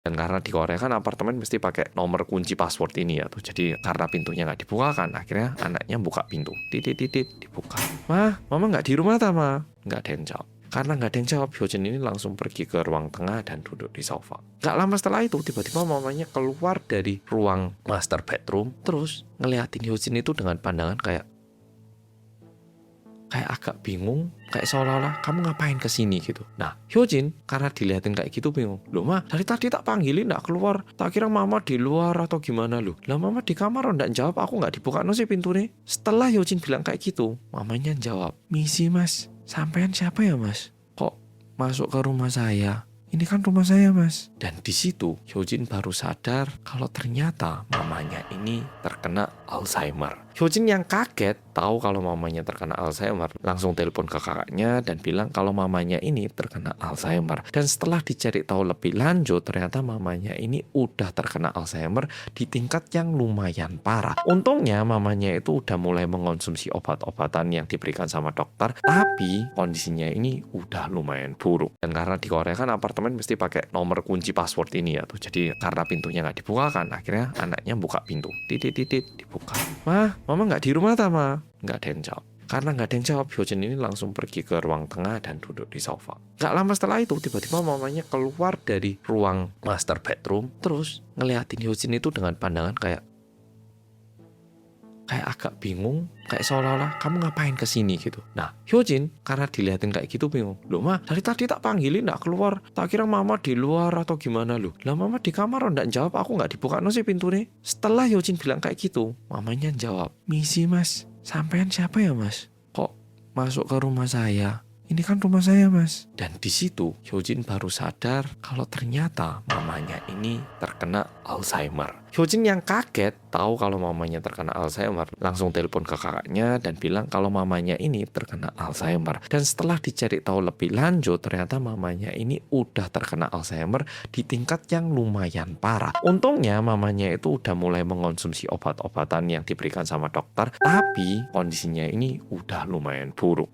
Dan karena di Korea kan apartemen mesti pakai nomor kunci password ini ya tuh. Jadi karena pintunya nggak dibuka kan, akhirnya anaknya buka pintu. Titit dibuka. Mah, mama nggak di rumah tak ma? Nggak ada yang jawab. Karena nggak ada yang jawab, Hyojin ini langsung pergi ke ruang tengah dan duduk di sofa. Nggak lama setelah itu, tiba-tiba mamanya keluar dari ruang master bedroom, terus ngeliatin Hyojin itu dengan pandangan kayak agak bingung, kayak seolah-olah kamu ngapain kesini gitu. Nah, Hyojin karena dilihatin kayak gitu bingung. Loh ma, dari tadi tak panggilin nggak keluar. Tak kira mama di luar atau gimana loh. Lah mama di kamar nggak jawab, aku nggak dibuka no sih pintu nih. Setelah Hyojin bilang kayak gitu, mamanya jawab, misi mas, sampean siapa ya mas? Kok masuk ke rumah saya? Ini kan rumah saya mas. Dan di situ Hyojin baru sadar kalau ternyata mamanya ini terkena Alzheimer. Hyojin yang kaget tahu kalau mamanya terkena Alzheimer, langsung telepon ke kakaknya dan bilang kalau mamanya ini terkena Alzheimer. Dan setelah dicari tahu lebih lanjut, ternyata mamanya ini udah terkena Alzheimer di tingkat yang lumayan parah. Untungnya mamanya itu udah mulai mengonsumsi obat-obatan yang diberikan sama dokter, tapi kondisinya ini udah lumayan buruk. Dan karena di Korea kan apartemen mesti pakai nomor kunci password ini ya tuh. Jadi karena pintunya nggak dibuka kan, akhirnya anaknya buka pintu. Titit dibuka. Mah, mama nggak di rumah tak ma? Nggak ada yang jawab. Karena nggak ada yang jawab, Hyojin ini langsung pergi ke ruang tengah dan duduk di sofa. Nggak lama setelah itu, tiba-tiba mamanya keluar dari ruang master bedroom, terus ngeliatin Hyojin itu dengan pandangan kayak agak bingung, kayak seolah-olah kamu ngapain kesini gitu. Nah, Hyojin karena dilihatin kayak gitu bingung. Loh ma, dari tadi tak panggilin nggak keluar. Tak kira mama di luar atau gimana loh. Lah mama di kamar nggak jawab, aku nggak dibuka no sih pintu nih. Setelah Hyojin bilang kayak gitu, mamanya jawab, misi mas, sampean siapa ya mas? Kok masuk ke rumah saya? Ini kan rumah saya mas. Dan di situ Hyojin baru sadar kalau ternyata mamanya ini terkena Alzheimer. Hyojin yang kaget tahu kalau mamanya terkena Alzheimer, langsung telepon ke kakaknya dan bilang kalau mamanya ini terkena Alzheimer. Dan setelah dicari tahu lebih lanjut, ternyata mamanya ini udah terkena Alzheimer di tingkat yang lumayan parah. Untungnya mamanya itu udah mulai mengonsumsi obat-obatan yang diberikan sama dokter, tapi kondisinya ini udah lumayan buruk.